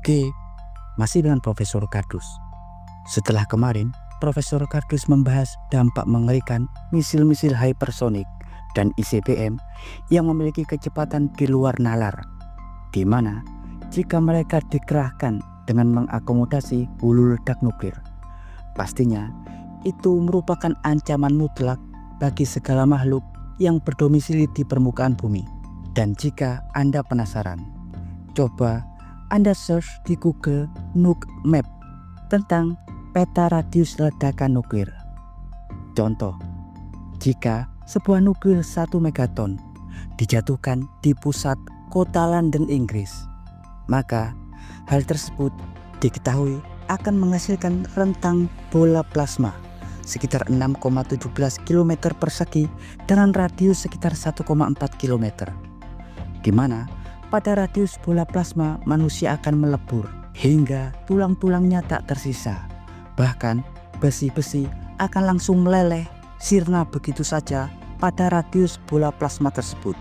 Oke, masih dengan Profesor Kardus. Setelah kemarin, Profesor Kardus membahas dampak mengerikan misil-misil hypersonik dan ICBM yang memiliki kecepatan di luar nalar, di mana jika mereka dikerahkan dengan mengakomodasi hulu ledak nuklir, pastinya itu merupakan ancaman mutlak bagi segala makhluk yang berdomisili di permukaan bumi. Dan jika Anda penasaran, coba Anda search di Google Nuke Map tentang peta radius ledakan nuklir. Contoh, jika sebuah nuklir 1 megaton dijatuhkan di pusat kota London, Inggris, maka hal tersebut diketahui akan menghasilkan rentang bola plasma sekitar 6,17 km persegi dengan radius sekitar 1,4 km, di mana pada radius bola plasma manusia akan melebur hingga tulang-tulangnya tak tersisa. Bahkan besi-besi akan langsung meleleh sirna begitu saja pada radius bola plasma tersebut.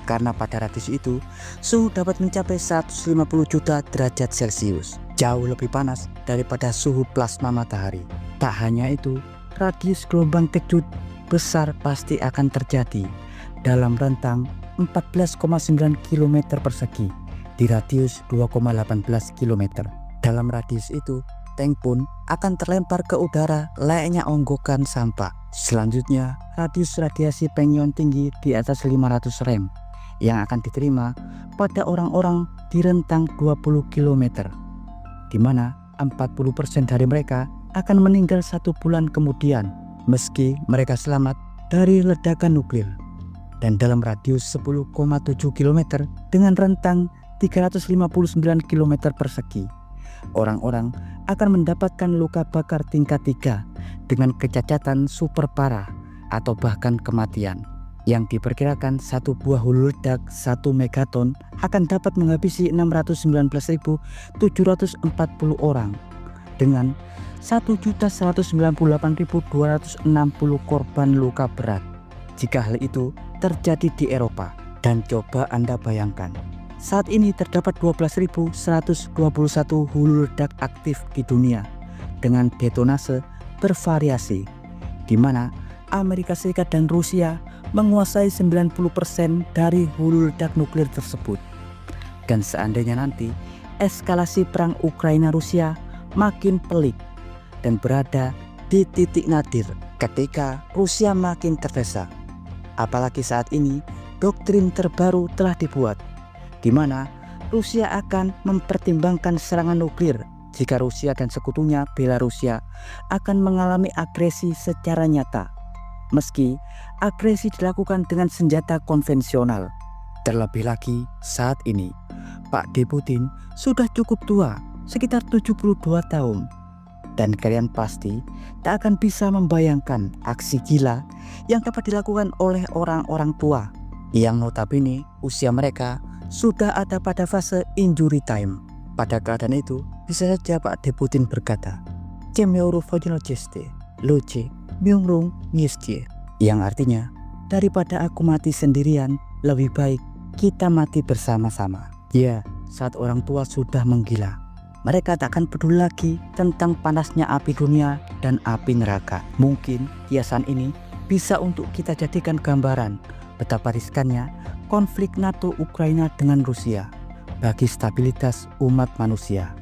Karena pada radius itu suhu dapat mencapai 150 juta derajat Celcius, jauh lebih panas daripada suhu plasma matahari. Tak hanya itu, radius gelombang kejut besar pasti akan terjadi dalam rentang 14,9 km persegi di radius 2,18 km. Dalam radius itu, tank pun akan terlempar ke udara layaknya onggokan sampah. Selanjutnya, radius radiasi pengion tinggi di atas 500 rem yang akan diterima pada orang-orang di rentang 20 km, di mana 40% dari mereka akan meninggal 1 bulan kemudian meski mereka selamat dari ledakan nuklir. Dan dalam radius 10,7 km dengan rentang 359 km persegi, orang-orang akan mendapatkan luka bakar tingkat 3 dengan kecacatan super parah atau bahkan kematian, yang diperkirakan satu buah hulu ledak 1 megaton akan dapat menghabisi 619.740 orang dengan 1.198.260 korban luka berat. Jika hal itu terjadi di Eropa, dan coba Anda bayangkan, saat ini terdapat 12.121 hulu ledak aktif di dunia dengan detonase bervariasi, di mana Amerika Serikat dan Rusia menguasai 90% dari hulu ledak nuklir tersebut. Dan seandainya nanti eskalasi perang Ukraina-Rusia makin pelik dan berada di titik nadir ketika Rusia makin terdesak, apalagi saat ini doktrin terbaru telah dibuat, di mana Rusia akan mempertimbangkan serangan nuklir jika Rusia dan sekutunya Belarusia akan mengalami agresi secara nyata, meski agresi dilakukan dengan senjata konvensional. Terlebih lagi saat ini Pak D. Putin sudah cukup tua, sekitar 72 tahun, dan kalian pasti tak akan bisa membayangkan aksi gila yang dapat dilakukan oleh orang-orang tua yang notabene usia mereka sudah ada pada fase injury time. Pada keadaan itu, bisa saja Pak D. Putin berkata, Luce, Myungrung Nyestie, yang artinya, daripada aku mati sendirian, lebih baik kita mati bersama-sama. Ya, saat orang tua sudah menggila, mereka tak akan peduli lagi tentang panasnya api dunia dan api neraka. Mungkin kiasan ini bisa untuk kita jadikan gambaran betapa riskannya konflik NATO Ukraina dengan Rusia bagi stabilitas umat manusia.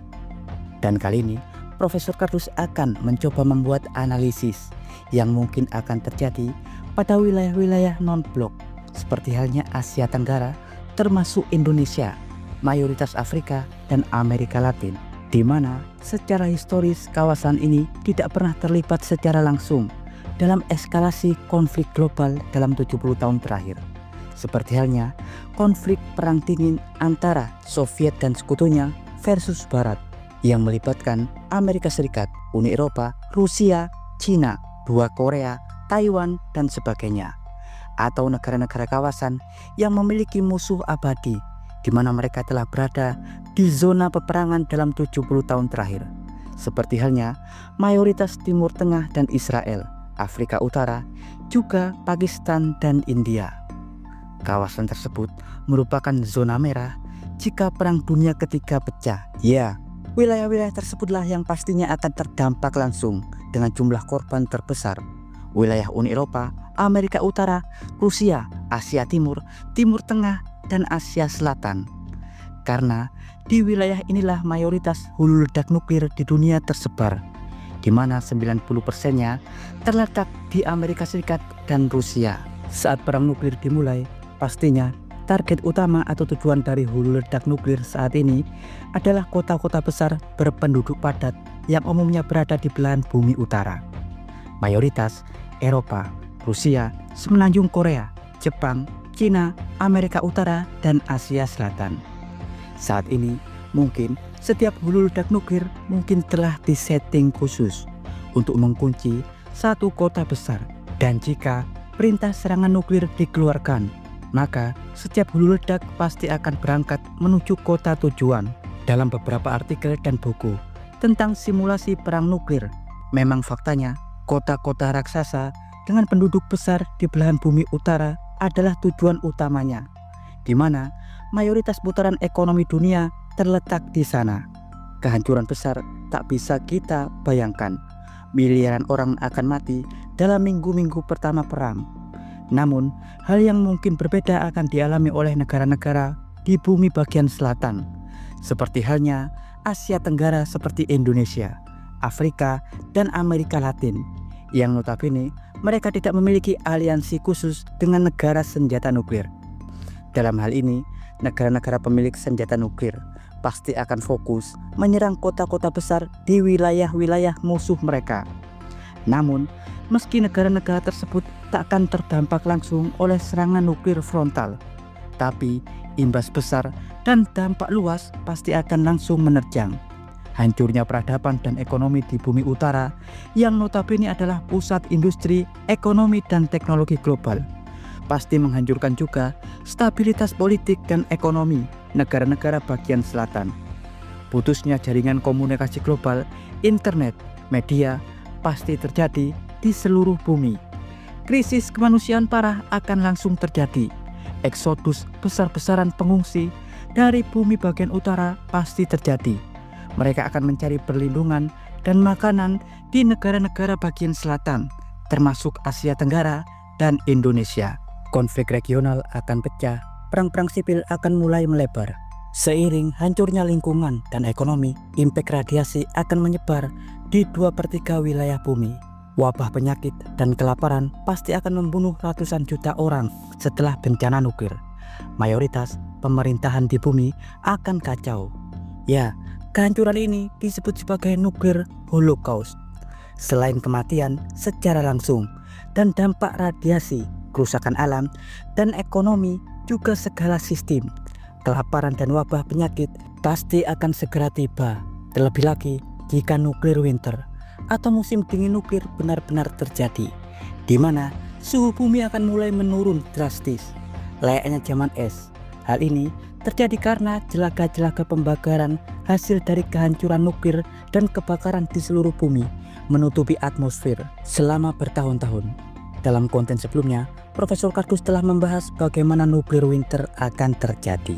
Dan kali ini Profesor Kardus akan mencoba membuat analisis yang mungkin akan terjadi pada wilayah-wilayah non-blok seperti halnya Asia Tenggara termasuk Indonesia, mayoritas Afrika dan Amerika Latin, di mana secara historis kawasan ini tidak pernah terlibat secara langsung dalam eskalasi konflik global dalam 70 tahun terakhir. Seperti halnya konflik perang dingin antara Soviet dan sekutunya versus Barat yang melibatkan Amerika Serikat, Uni Eropa, Rusia, Cina, dua Korea, Taiwan, dan sebagainya. Atau negara-negara kawasan yang memiliki musuh abadi di mana mereka telah berada di zona peperangan dalam 70 tahun terakhir. Seperti halnya mayoritas Timur Tengah dan Israel, Afrika Utara, juga Pakistan dan India. Kawasan tersebut merupakan zona merah jika Perang Dunia Ketiga pecah. Ya, wilayah-wilayah tersebutlah yang pastinya akan terdampak langsung dengan jumlah korban terbesar. Wilayah Uni Eropa, Amerika Utara, Rusia, Asia Timur, Timur Tengah, dan Asia Selatan. Karena di wilayah inilah mayoritas hulu ledak nuklir di dunia tersebar, di mana 90%-nya terletak di Amerika Serikat dan Rusia. Saat perang nuklir dimulai, pastinya target utama atau tujuan dari hulu ledak nuklir saat ini adalah kota-kota besar berpenduduk padat yang umumnya berada di belahan bumi utara. Mayoritas Eropa, Rusia, Semenanjung Korea, Jepang, Cina, Amerika Utara, dan Asia Selatan. Saat ini mungkin setiap hulu ledak nuklir mungkin telah disetting khusus untuk mengunci satu kota besar, dan jika perintah serangan nuklir dikeluarkan, maka setiap hulu ledak pasti akan berangkat menuju kota tujuan. Dalam beberapa artikel dan buku tentang simulasi perang nuklir, memang faktanya kota-kota raksasa dengan penduduk besar di belahan bumi utara adalah tujuan utamanya, di mana mayoritas putaran ekonomi dunia terletak di sana. Kehancuran besar tak bisa kita bayangkan. Miliaran orang akan mati dalam minggu-minggu pertama perang. Namun, hal yang mungkin berbeda akan dialami oleh negara-negara di bumi bagian selatan, seperti halnya Asia Tenggara seperti Indonesia, Afrika, dan Amerika Latin, yang notabene mereka tidak memiliki aliansi khusus dengan negara senjata nuklir. Dalam hal ini, negara-negara pemilik senjata nuklir pasti akan fokus menyerang kota-kota besar di wilayah-wilayah musuh mereka. Namun, meski negara-negara tersebut tak akan terdampak langsung oleh serangan nuklir frontal, tapi imbas besar dan dampak luas pasti akan langsung menerjang. Hancurnya peradaban dan ekonomi di bumi utara yang notabene adalah pusat industri, ekonomi, dan teknologi global, pasti menghancurkan juga stabilitas politik dan ekonomi negara-negara bagian selatan. Putusnya jaringan komunikasi global, internet, media pasti terjadi di seluruh bumi. Krisis kemanusiaan parah akan langsung terjadi. Eksodus besar-besaran pengungsi dari bumi bagian utara pasti terjadi. Mereka akan mencari perlindungan dan makanan di negara-negara bagian selatan, termasuk Asia Tenggara dan Indonesia. Konflik regional akan pecah, perang-perang sipil akan mulai melebar. Seiring hancurnya lingkungan dan ekonomi, impact radiasi akan menyebar di 2/3 wilayah bumi. Wabah penyakit dan kelaparan pasti akan membunuh ratusan juta orang setelah bencana nuklir. Mayoritas pemerintahan di bumi akan kacau. Ya, kehancuran ini disebut sebagai nuklir holocaust. Selain kematian secara langsung dan dampak radiasi, kerusakan alam dan ekonomi, juga segala sistem, kelaparan dan wabah penyakit pasti akan segera tiba. Terlebih lagi jika nuklir winter atau musim dingin nuklir benar-benar terjadi, di mana suhu bumi akan mulai menurun drastis, layaknya zaman es. Hal ini terjadi karena jelaga-jelaga pembakaran hasil dari kehancuran nuklir dan kebakaran di seluruh bumi menutupi atmosfer selama bertahun-tahun. Dalam konten sebelumnya, Profesor Kardus telah membahas bagaimana nuklir winter akan terjadi.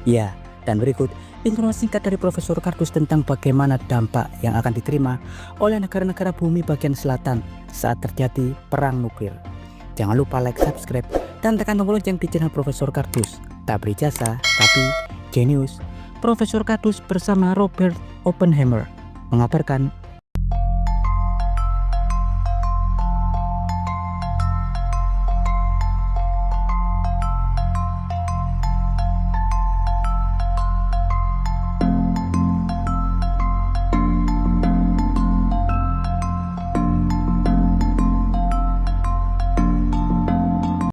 Ya, dan berikut informasi singkat dari Profesor Kardus tentang bagaimana dampak yang akan diterima oleh negara-negara bumi bagian selatan saat terjadi perang nuklir. Jangan lupa like, subscribe, dan tekan tombol lonceng di channel Profesor Kardus. Tak berijasa, tapi jenius. Profesor Kardus bersama Robert Oppenheimer mengabarkan